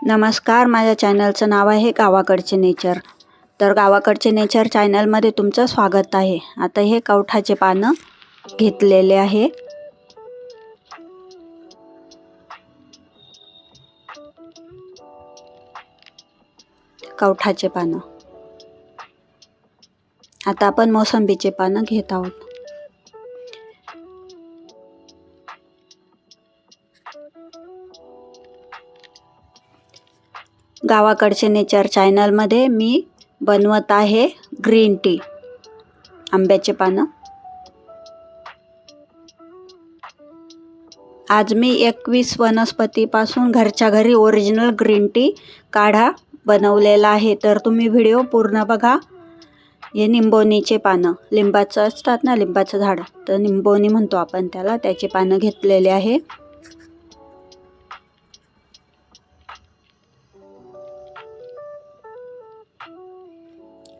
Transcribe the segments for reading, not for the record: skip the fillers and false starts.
नमस्कार, माझ्या चॅनलचं नाव आहे गावाकडचे नेचर. तर गावाकडचे नेचर चॅनलमध्ये तुमचं स्वागत आहे. आता हे कवठाचे पानं घेतलेले आहे. कवठाचे पानं. आता आपण मोसंबीचे पानं घेत आहोत. गावाकडचे नेचर चॅनलमध्ये मी बनवत आहे ग्रीन टी, आंब्याचे पानं. आज मी 21 वनस्पतीपासून घरच्या घरी ओरिजिनल ग्रीन टी काढा बनवलेला आहे. तर तुम्ही व्हिडिओ पूर्ण बघा. हे निंबोनीचे पानं, लिंबाचं असतात ना, लिंबाचं झाड, तर निंबोनी म्हणतो आपण त्याला, त्याचे पानं घेतलेले आहे.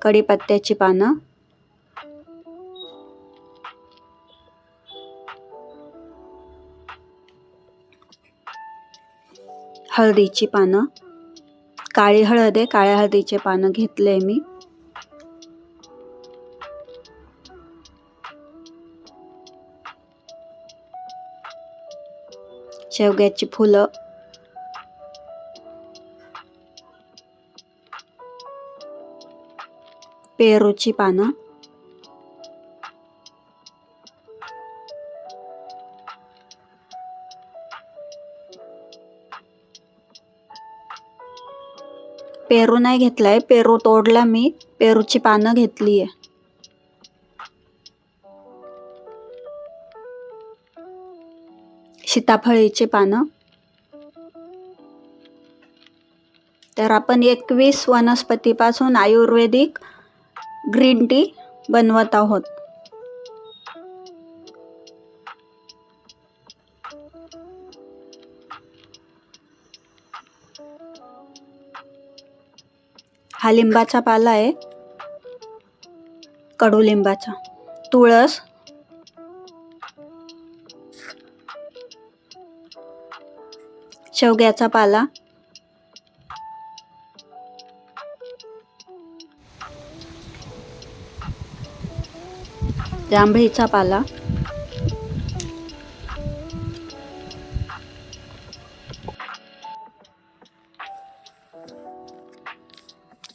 कढीपत्त्याची पानं, हळदीची पानं, काळी हळद आहे, काळ्या हळदीचे पानं घेतले मी. शेवग्याची फुलं, पेरूची पानं, पेरू नाही घेतलाय, पेरू तोडला मी, पेरूची पानं घेतली आहे. सीताफळीचे पानं. तर आपण 21 वनस्पतीपासून आयुर्वेदिक ग्रीन टी बनवत आहोत. हा लिंबाचा पाला आहे, कडुलिंबाचा. तुळस, शेवग्याचा पाला, जांभळीचा पाला,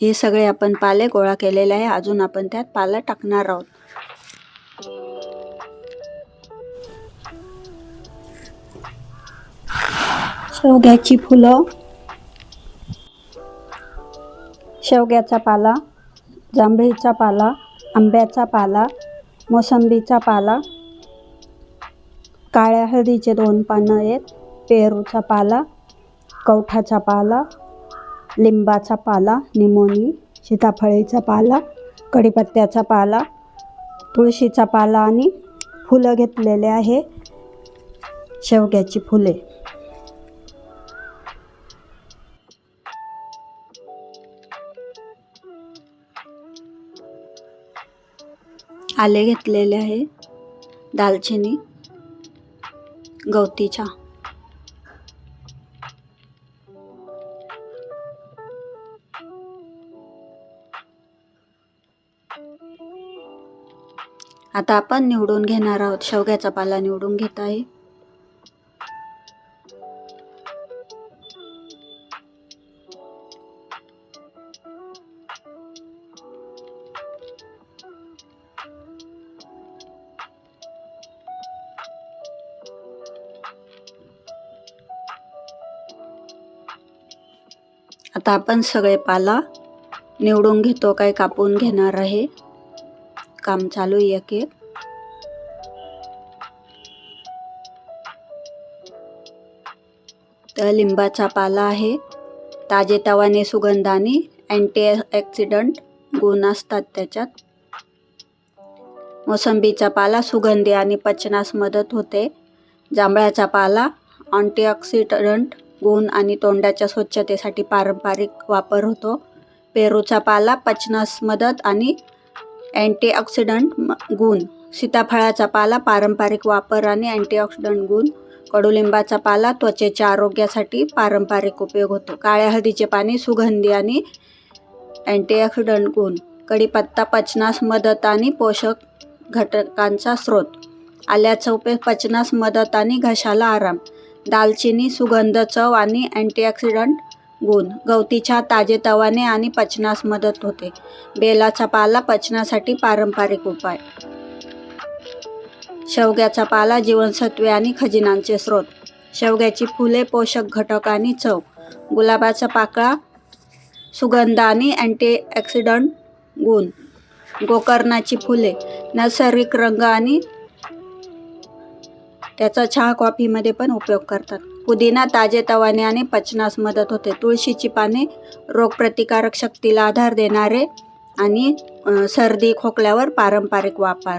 हे सगळे आपण पाले गोळा केलेले आहे. अजून आपण त्यात पाला टाकणार आहोत. शेवग्याची फुलं, शेवग्याचा पाला, जांभळीचा पाला, आंब्याचा पाला, मोसंबीचा पाला, काळ्या हळदीचे 2 पानं आहेत, पेरूचा पाला, कवठाचा पाला, लिंबाचा पाला, निमोनी, सीताफळीचा पाला, कढीपत्त्याचा पाला, तुळशीचा पाला आणि फुलं घेतलेले आहे, शेवग्याची फुले. आले घेतलेले आहे, दालचिनी, गवती चहा. आता आपण निवडून घेणार आहोत. शेवग्याचा पाला निवडून घेत आहे. आता आपण सगळे पाला निवडून घेतो, काय कापून घेणार आहे. काम चालू आहे एक एक. तर लिंबाचा पाला आहे, ताजेतवाने सुगंध आणि अँटीऑक्सिडंट गुण असतात त्याच्यात. मोसंबीचा पाला सुगंधी आणि पचनास मदत होते. जांभळाचा पाला अँटीऑक्सिडंट गुण आणि तोंडाच्या स्वच्छतेसाठी पारंपरिक वापर होतो. पेरूचा पाला पचनास मदत आणि अँटीऑक्सिडंट गुण. सीताफळाचा पाला पारंपरिक वापर आणि अँटीऑक्सिडंट गुण. कडुलिंबाचा पाला त्वचेच्या आरोग्यासाठी पारंपरिक उपयोग होतो. काळ्या हळदीचे पाने सुगंधी आणि अँटीऑक्सिडंट गुण. कढीपत्ता पचनास मदत आणि पोषक घटकांचा स्रोत. आल्याचा उपयोग पचनास मदत आणि घशाला आराम. दालचिनी सुगंध, चव आणि अँटीऑक्सिडंट गुण. गवती चहा ताजेतवाने आणि पचनास मदत होते. बेलाचा पाला पचनासाठी पारंपरिक उपाय. शेवग्याचा पाला जीवनसत्वे आणि खनिजांचे स्रोत. शेवग्याची फुले पोषक घटक आणि चव. गुलाबाचा पाकळा सुगंध आणि अँटीऑक्सिडंट गुण. गोकर्णाची फुले नैसर्गिक रंग आणि त्याचा चहा कॉफीमध्ये पण उपयोग करतात. पुदिना ताजेतवाने आणि पचनास मदत होते. तुळशीची पाने रोगप्रतिकारक शक्तीला आधार देणारे आणि सर्दी खोकल्यावर पारंपरिक वापर.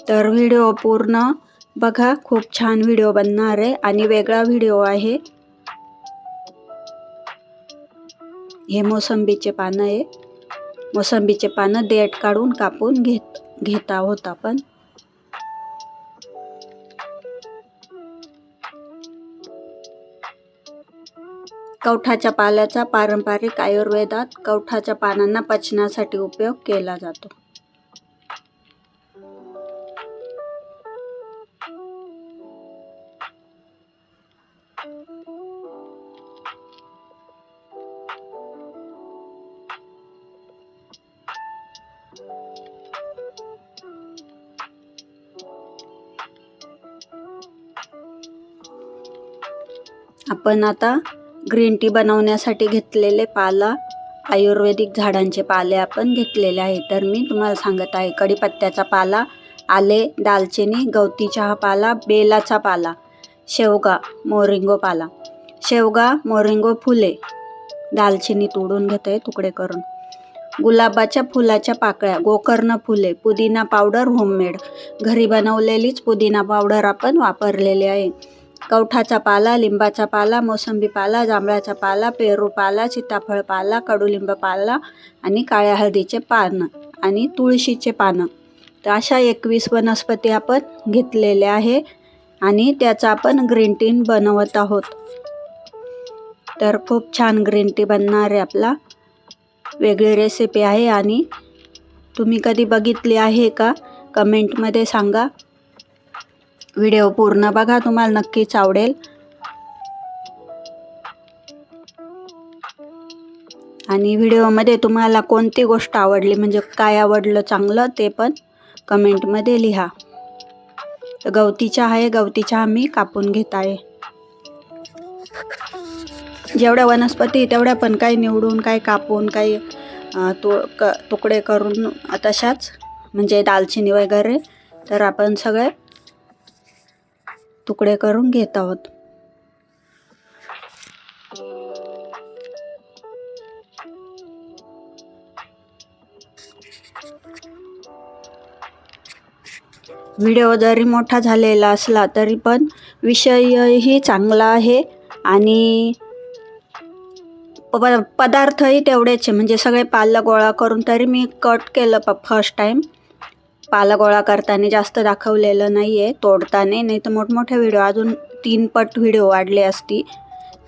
तर व्हिडिओ पूर्ण बघा, खूप छान व्हिडिओ बनणार आहे आणि वेगळा व्हिडिओ आहे. हे मोसंबीचे पानं आहे. मोसंबीचे पानं देठ काढून कापून घेत आहोत आपण. कवठाच्या पाल्याचा पारंपरिक आयुर्वेदात कवठाच्या पानांना पचनासाठी उपयोग केला जातो. आपण आता ग्रीन टी बनवण्यासाठी घेतलेले पाला, आयुर्वेदिक झाडांचे पाले आपण घेतलेले आहे. तर मी तुम्हाला सांगत आहे. कढीपत्त्याचा पाला, आले, दालचिनी, गवती चहा पाला, बेलाचा पाला, शेवगा, मोरिंगो पाला. शेवगा, मोरिंगो फुले, दालचिनी तोडून घेत आहे तुकडे करून. गुलाबाच्या फुलाच्या पाकळ्या, गोकर्ण फुले, पुदिना पावडर होममेड. घरी बनवलेलीच पुदिना पावडर आपण वापरलेली आहे. कवठाचा पाला, लिंबाचा पाला, मोसंबी पाला, जांभळाचा पाला, पेरू पाला, सीताफळ पाला, कडुलिंब पाला आणि काळ्या हळदीचे पानं आणि तुळशीचे पानं. तर अशा 21 वनस्पती आपण घेतलेल्या आहे आणि त्याचा आपण ग्रीन टी बनवत आहोत. तर खूप छान ग्रीन टी बनणार आहे आपला. वेगळी रेसिपी आहे आणि तुम्ही कधी बघितली आहे का कमेंटमध्ये सांगा. व्हिडिओ पूर्ण बघा, तुम्हाला नक्कीच आवडेल. आणि व्हिडिओमध्ये तुम्हाला कोणती गोष्ट आवडली, म्हणजे काय आवडलं चांगलं, ते पण कमेंटमध्ये लिहा. तर गवती चहा आहे, गवती चहा मी कापून घेत आहे. जेवढ्या वनस्पती तेवढ्या पण काही निवडून, काही कापून, काही तुकडे करून तशाच, म्हणजे दालचिनी वगैरे. तर आपण सगळे तुकडे करून घेत आहोत. व्हिडिओ जरी मोठा झालेला असला तरी पण विषयही चांगला आहे आणि पदार्थही तेवढेच आहे. म्हणजे सगळे पाला गोळा करून, तरी मी कट केलं फर्स्ट टाईम. पाला गोळा करताना जास्त दाखवलेलं नाही आहे, तोडताना. नाही तर मोठमोठे व्हिडिओ अजून 3 पट व्हिडिओ वाढले असती.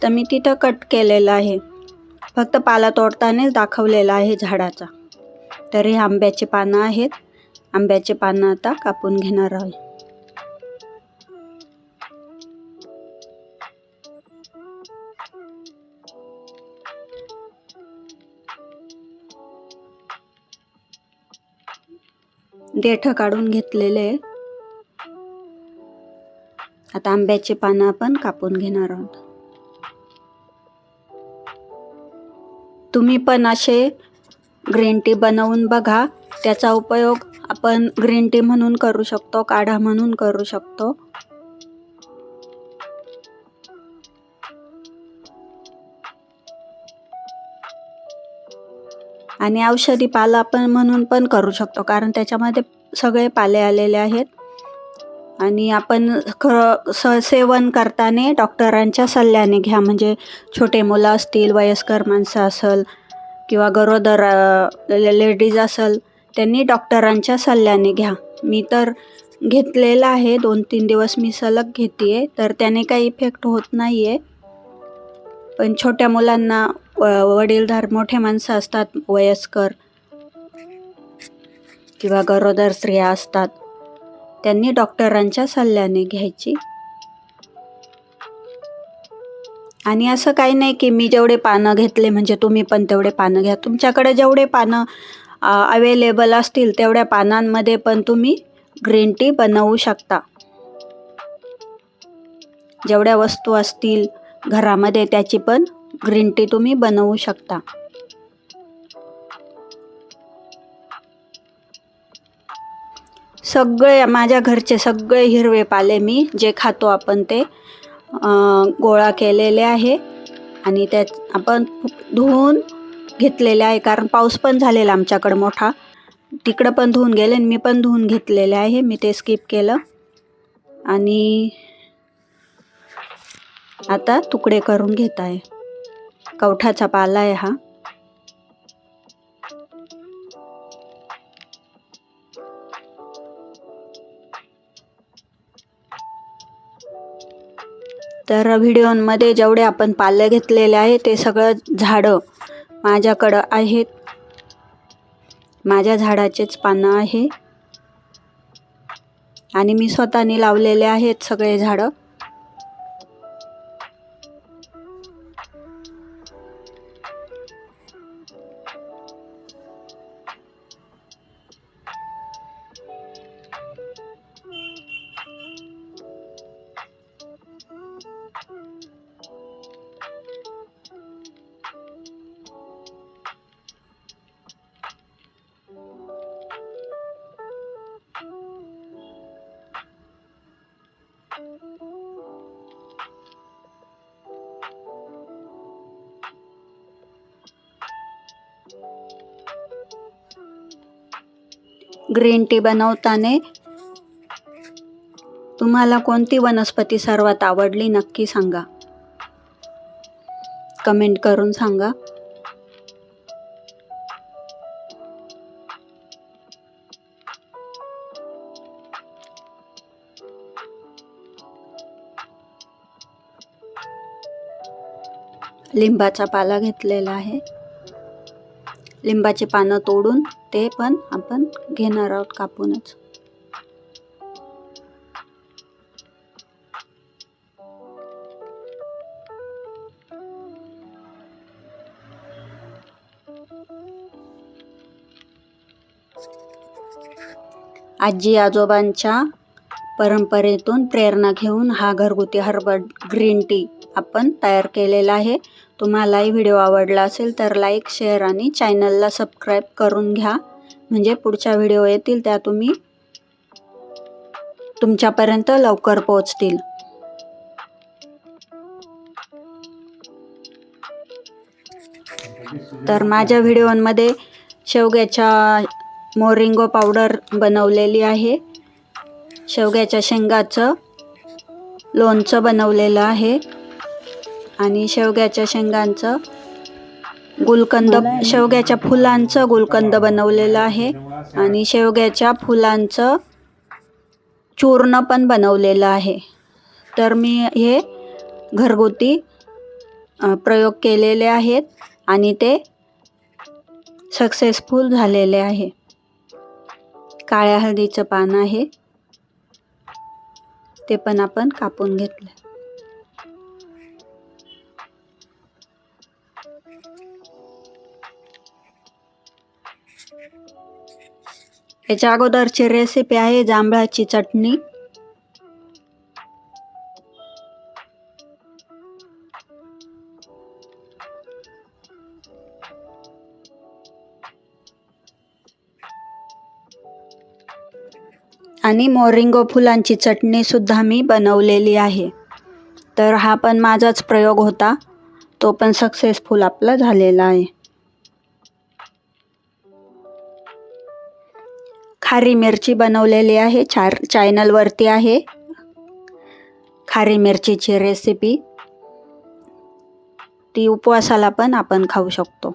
तर मी तिथं कट केलेलं आहे, फक्त पाला तोडतानाच दाखवलेला आहे झाडाचा. तर हे आंब्याचे पानं आहेत. आंब्याचे पानं आता कापून घेणार आहे. देठ काढून घेतलेले. आता आंब्याचे पानं आपण कापून घेणार आहोत. तुम्ही पण असे ग्रीन टी बनवून बघा. त्याचा उपयोग आपण ग्रीन टी म्हणून करू शकतो, काढा म्हणून करू शकतो. आणि औषधी पाला आपण म्हणून पण करू शकतो, कारण त्याच्यामध्ये सगळे पाले आलेले आहेत. आणि आपण सेवन करताना डॉक्टरांच्या सल्ल्याने घ्या. म्हणजे छोटे मुलं असतील, वयस्कर माणसं असेल किंवा गरोदर लेडीज असेल, त्यांनी डॉक्टरांच्या सल्ल्याने घ्या. मी तर घेतलेला आहे, 2-3 दिवस मी सलग घेते तर त्याने काही इफेक्ट होत नाही आहे. पण छोट्या मुलांना, वडीलधार मोठे माणसं असतात, वयस्कर किंवा गरोदर स्त्रिया असतात, त्यांनी डॉक्टरांच्या सल्ल्याने घ्यायची. आणि असं काही नाही की मी जेवढे पानं घेतले म्हणजे तुम्ही पण तेवढे पानं घ्या. तुमच्याकडे जेवढे पानं अवेलेबल असतील तेवढ्या पानांमध्ये पण तुम्ही ग्रीन टी बनवू शकता. जेवढ्या वस्तू असतील घरामध्ये त्याची पण ग्रीन टी तुम्ही बनवू शकता. सगळे माझ्या घरचे सगळे हिरवे पाले मी जे खातो आपण ते गोळा केलेले आहे आणि त्यात आपण धुवून घेतलेले आहे. कारण पाऊस पण झालेला आमच्याकडं मोठा, तिकडं पण धुवून गेले आणि मी पण धुवून घेतलेले आहे. मी ते स्किप केलं आणि आता तुकडे करून घेत आहे. कवठाचा पाला आहे हा. तर व्हिडिओमध्ये जेवढे आपण पाले घेतलेले आहे ते सगळं झाडं माझ्याकडं आहेत. माझ्या झाडाचेच पानं आहे आणि मी स्वतःने लावलेले आहेत सगळे झाडं. ग्रीन टी बनवताना तुम्हाला कोणती वनस्पती सर्वात आवडली नक्की सांगा, कमेंट करून सांगा. लिंबाचा पाला घेतलेला आहे. लिंबाची पानं तोडून ते पण आपण घेणार आहोत कापूनच. आजी आजोबांच्या परंपरेतून प्रेरणा घेऊन हा घरगुती हर्बल ग्रीन टी आपण तयार केलेला आहे. तुम्हालाही व्हिडिओ आवडला असेल तर लाईक, शेअर आणि चॅनलला सबस्क्राईब करून घ्या. म्हणजे पुढच्या व्हिडिओ येतील त्या तुमच्यापर्यंत लवकर पोहोचतील. तर माझ्या व्हिडिओमध्ये शेवग्याच्या मोरिंगो पावडर बनवलेली आहे. शेवग्याच्या शेंगाचं लोणचं बनवलेलं आहे आणि शेवग्याच्या शेंगांचं गुलकंद, शेवग्याच्या फुलांचं गुलकंद बनवलेलं आहे आणि शेवग्याच्या फुलांचं चूर्ण पण बनवलेलं आहे. तर मी हे घरगुती प्रयोग केलेले आहेत आणि ते सक्सेसफुल झालेले आहे. काळ्या हळदीचं पान आहे, ते पण आपण कापून घेतलं. याच्या अगोदरची रेसिपी आहे जांभळाची चटणी. आणि मोरिंगो फुलांची चटणी सुद्धा मी बनवलेली आहे. तर हा पण माझाच प्रयोग होता, तो पण सक्सेसफुल आपला झालेला आहे. खारी मिरची बनवलेली आहे, चॅनलवरती आहे खारी मिरचीची रेसिपी. ती उपवासाला पण आपण खाऊ शकतो.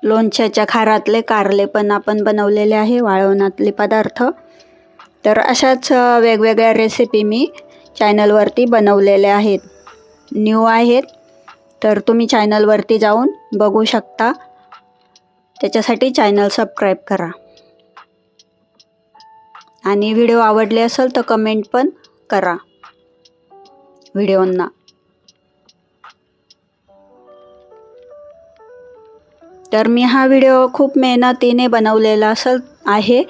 लोणच्याच्या खारातले कारले पण आपण बनवलेले आहे, वाळवणातले पदार्थ. तर अशाच वेगवेगळ्या रेसिपी मी चॅनलवरती बनवलेल्या आहेत, न्यू आहेत. तर तुम्ही चॅनलवरती जाऊन बघू शकता. त्याच्यासाठी चॅनल सबस्क्राईब करा. आणि व्हिडिओ आवडले असेल तर कमेंट पण करा व्हिडिओंना. तर मी हा व्हिडिओ खूप मेहनतीने बनवलेला आहे.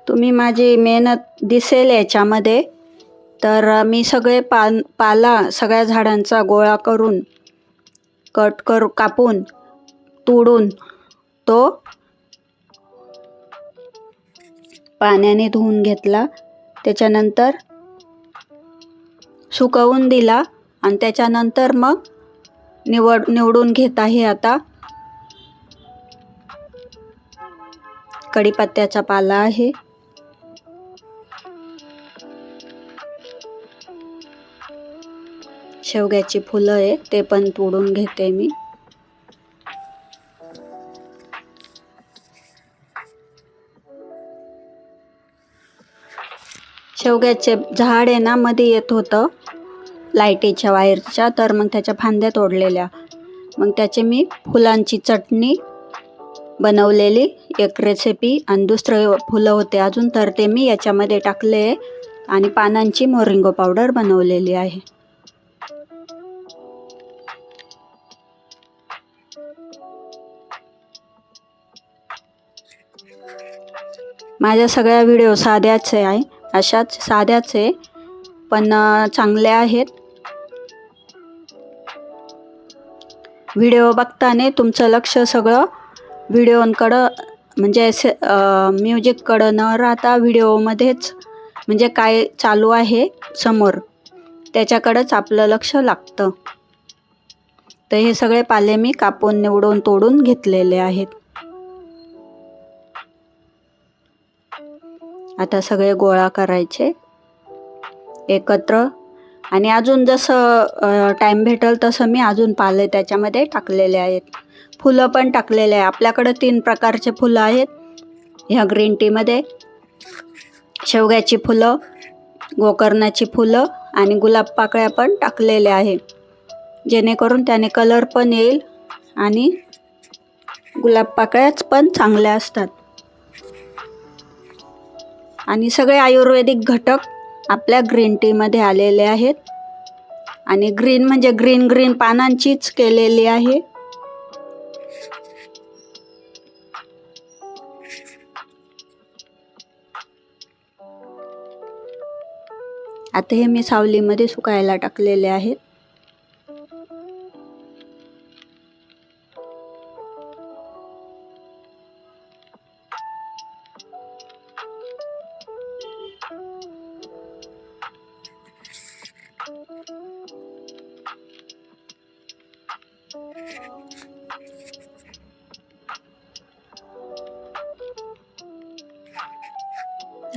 तुम्ही माझी मेहनत दिसेल याच्यामध्ये. तर मी सगळे पाला सगळ्या झाडांचा गोळा करून कापून तोडून तो पाण्याने धुवून घेतला. त्याच्यानंतर सुकवून दिला आणि त्याच्यानंतर मग निवडून घेत आहे. आता कढीपत्त्याचा पाला आहे, शेवग्याची फुलं आहे, ते पण तोडून घेते मी. शेवग्याचे झाड आहे ना, मध्ये येत होतं लाईटीच्या वायरच्या, तर मग त्याच्या फांद्या तोडलेल्या. मग त्याचे मी फुलांची चटणी बनवलेली एक रेसिपी, आणि दुसरे फुलं होते अजून, तर ते मी याच्यामध्ये टाकले. आणि पानांची मोरिंगो पावडर बनवलेली आहे. माझ्या सगळ्या व्हिडिओ साध्याच आहे, अशाच साध्याच आहे, पण चांगल्या आहेत. व्हिडिओ बघताना तुमचं लक्ष सगळं व्हिडिओंकडं, म्हणजे म्युझिककडं न राहता व्हिडिओमध्येच, म्हणजे काय चालू आहे समोर त्याच्याकडंच आपलं लक्ष लागतं. तर हे सगळे पाले मी कापून निवडून तोडून घेतलेले आहेत. आता सगळे गोळा करायचे एकत्र, आणि अजून जसं टाईम भेटेल तसं मी अजून पाले त्याच्यामध्ये टाकलेले आहेत. फुलं पण टाकलेले आहे. आपल्याकडं 3 प्रकारचे फुलं आहेत ह्या ग्रीन टीमध्ये: शेवग्याची फुलं, गोकर्णाची फुलं आणि गुलाब पाकळ्या पण टाकलेल्या आहे, जेणेकरून त्याने कलर पण येईल आणि गुलाब पाकळ्याच पण चांगल्या असतात. आणि सगळे आयुर्वेदिक घटक आपल्या ग्रीन टीमध्ये आलेले आहेत. आणि ग्रीन म्हणजे ग्रीन पानांचीच केलेली आहे. आता हे मी सावलीमध्ये सुकायला टाकलेले आहेत.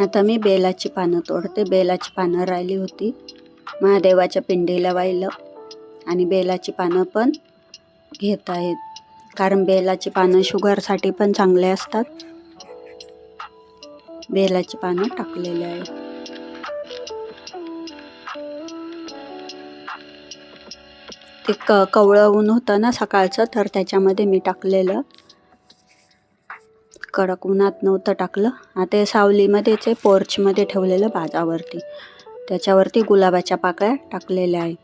आता मी बेलाची पानं तोडते. बेलाची पानं राहिली होती, महादेवाच्या पिंडीला वाहिलं, आणि बेलाची पानं पण घेत आहेत, कारण बेलाची पानं शुगरसाठी पण चांगले असतात. बेलाची पानं टाकलेले आहे. ते कवळं ऊन होतं ना सकाळचं, तर त्याच्यामध्ये मी टाकलेलं, कडक उन्हात नव्हतं टाकलं. आता हे सावलीमध्येच आहे, पोर्चमध्ये ठेवलेलं बाजावरती, त्याच्यावरती गुलाबाच्या पाकळ्या टाकलेल्या आहे.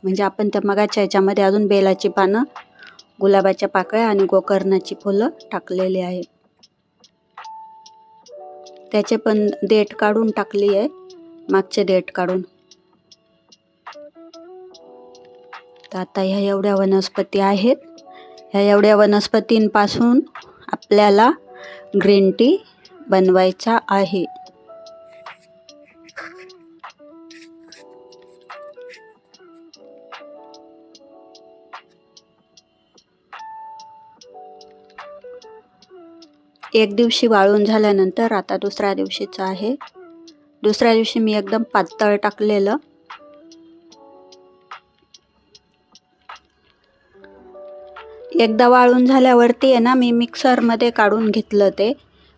म्हणजे आपण त्या मगाच्या ह्याच्यामध्ये अजून बेलाची पानं, गुलाबाच्या पाकळ्या आणि गोकर्णाची फुलं टाकलेली आहेत. त्याचे पण देठ काढून टाकली आहे, मागचे देठ काढून. तर आता ह्या एवढ्या वनस्पती आहेत. ह्या एवढ्या वनस्पतींपासून आपल्याला ग्रीन टी बनवायचा आहे. एक दिवशी वाळून झाल्यानंतर आता दुसऱ्या दिवशीचं आहे. दुसऱ्या दिवशी मी एकदम पातळ टाकलेलं, एकदा वाळून झाल्यावरती आहे ना मी मिक्सरमध्ये काढून घेतलं ते,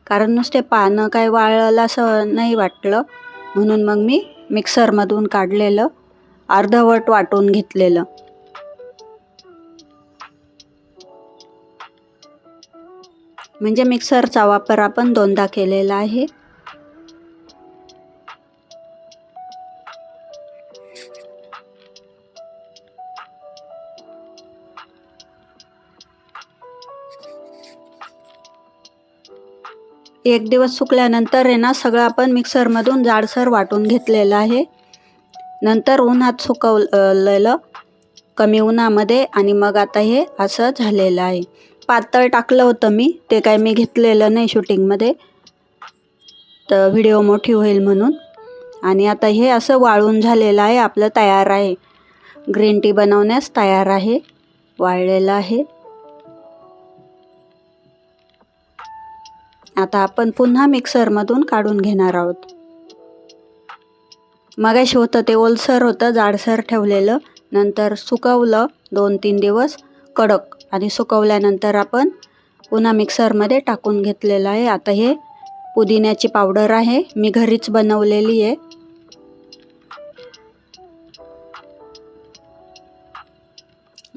कारण नुसते पानं काय वाळलं असं नाही वाटलं, म्हणून मग मी मिक्सरमधून काढलेलं, अर्धवट वाटून घेतलेलं. म्हणजे मिक्सरचा वापर आपण दोनदा केलेला आहे. एक दिवस सुकल्यानंतर आहे ना सगळं आपण मिक्सरमधून जाडसर वाटून घेतलेलं आहे. नंतर उन्हात सुकवलेलं, कमी उन्हामध्ये, आणि मग आता हे असं झालेलं आहे. पातळ टाकलं होतं मी, ते काय मी घेतलेलं नाही शूटिंगमध्ये, तर व्हिडिओ मोठी होईल म्हणून. आणि आता हे असं वाळून झालेलं आहे, आपलं तयार आहे, ग्रीन टी बनवण्यास तयार आहे, वाळलेलं आहे. आता आपण पुन्हा मिक्सरमधून काढून घेणार आहोत. मगाशी होतं ते ओलसर होतं, जाडसर ठेवलेलं, नंतर सुकवलं 2-3 दिवस कडक, आणि सुकवल्यानंतर आपण पुन्हा मिक्सरमध्ये टाकून घेतलेलं आहे. आता हे पुदिन्याची पावडर आहे, मी घरीच बनवलेली आहे.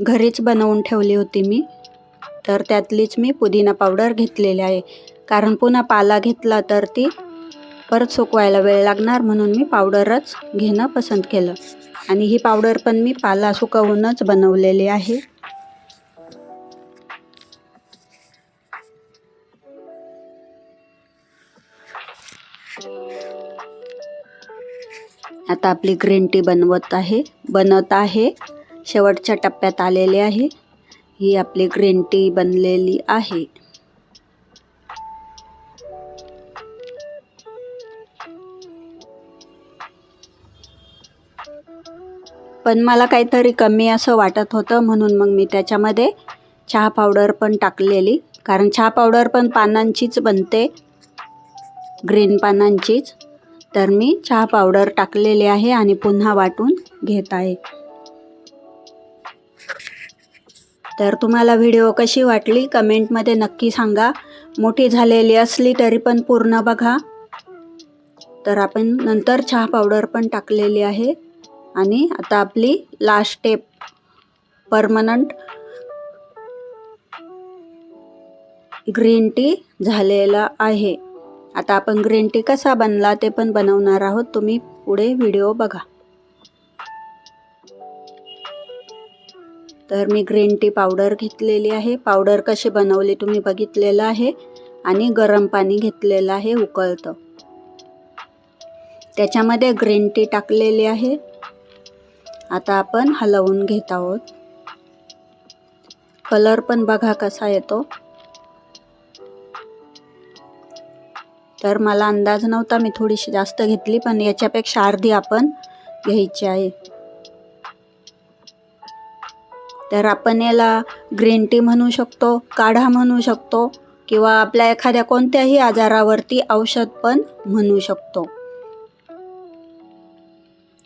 घरीच बनवून ठेवली होती मी, तर त्यातलीच मी पुदिना पावडर घेतलेली आहे. कारण पुन्हा पाला घेतला तर ती परत सुकवायला वेळ लागणार, म्हणून मी पावडरच घेणं पसंत केलं. आणि ही पावडर पण मी पाला सुकवूनच बनवलेली आहे. आता आपली ग्रीन टी बनत आहे, शेवटच्या टप्प्यात आलेली आहे. ही आपली ग्रीन टी बनलेली आहे. पण मला काहीतरी कमी असं वाटत होतं, म्हणून मग मी त्याच्यामध्ये चहा पावडर पण टाकलेली, कारण चहा पावडर पण पानांचीच बनते, ग्रीन पानांचीच. तर मी चहा पावडर टाकलेली आहे आणि पुन्हा वाटून घेत आहे. तर तुम्हाला व्हिडिओ कशी वाटली कमेंटमध्ये नक्की सांगा. मोठी झालेली असली तरी पण पूर्ण बघा. तर आपण नंतर चहा पावडर पण टाकलेली आहे. आणि आता आपली last step, permanent green tea झालेला आहे. आता आपण ग्रीन टी कसा बनला ते पण बनवणार आहोत, तुम्ही पुढे व्हिडिओ बघा. तर मी ग्रीन टी पावडर घेतलेली आहे. पावडर कशी बनवली तुम्ही बघितलेलं आहे. आणि गरम पाणी घेतलेलं आहे उकळतं, त्याच्यामध्ये ग्रीन टी टाकलेली आहे. आता आपण हलवून घेत आहोत. कलर पण बघा कसा येतो. तर मला अंदाज नव्हता, मी थोडीशी जास्त घेतली, पण याच्यापेक्षा अर्धी आपण घ्यायची आहे. तर आपण याला ग्रीन टी म्हणू शकतो, काढा म्हणू शकतो, किंवा आपल्या एखाद्या कोणत्याही आजारावरती औषध पण म्हणू शकतो.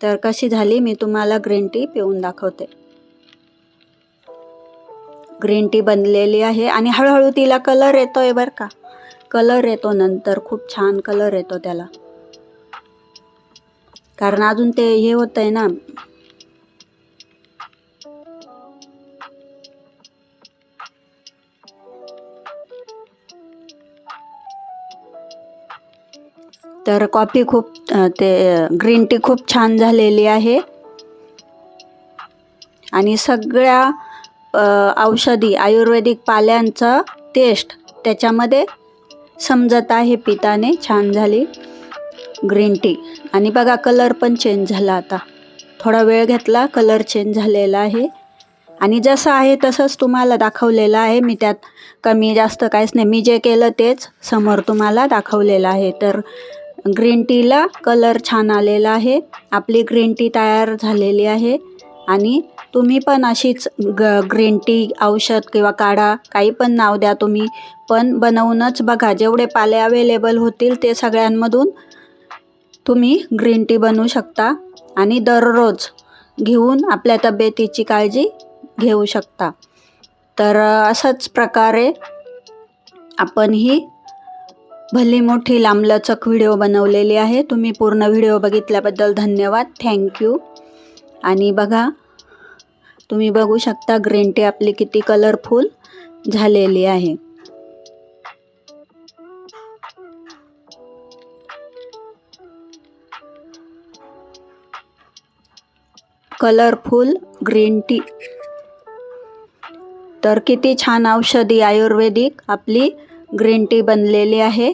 तर कशी झाली मी तुम्हाला ग्रीन टी पिऊन दाखवते. ग्रीन टी बनलेली आहे आणि हळूहळू तिला कलर येतोय बरं का. कलर येतो नंतर, खूप छान कलर येतो त्याला, कारण अजून ते हे होतंय ना. तर कॉफी खूप ग्रीन टी खूप छान झालेली आहे. आणि सगळ्या औषधी आयुर्वेदिक पाल्यांचा टेस्ट त्याच्यामध्ये समजत आहे पिताने. छान झाली ग्रीन टी. आणि बघा कलर पण चेंज झाला, आता थोडा वेळ घेतला, कलर चेंज झालेला आहे. आणि जसं आहे तसंच तुम्हाला दाखवलेलं आहे मी, त्यात कमी जास्त काहीच नाही. मी जे केलं तेच समोर तुम्हाला दाखवलेलं आहे. तर ग्रीन टीला कलर छान आलेला आहे. आपली ग्रीन टी तयार झालेली आहे. आणि तुम्ही पण अशीच ग्रीन टी, औषध किंवा काढा, काही पण नाव द्या तुम्ही, पण बनवूनच बघा. जेवढे पाले अवेलेबल होतील ते सगळ्यांमधून तुम्ही ग्रीन टी बनवू शकता आणि दररोज घेऊन आपल्या तब्येतीची काळजी घेऊ शकता. तर अशाच प्रकारे आपण ही भली मोठी लांबलचक व्हिडिओ बनवलेली आहे. तुम्ही पूर्ण व्हिडिओ बघितल्याबद्दल धन्यवाद. थँक्यू. आणि बघा, तुम्ही बघू शकता ग्रीन टी आपली किती कलरफुल झालेली आहे. Colourful green tea. तर किती छान औषधी आयुर्वेदिक आपली ग्रीन टी बनलेली आहे.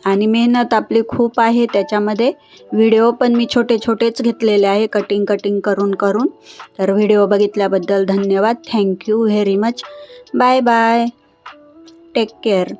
आणि मेहनत आपली खूप आहे त्याच्यामध्ये. व्हिडिओ पण मी छोटे छोटेच घेतलेले आहे, कटिंग करून. तर व्हिडिओ बघितल्याबद्दल धन्यवाद. Thank you very much. Bye bye. Take care.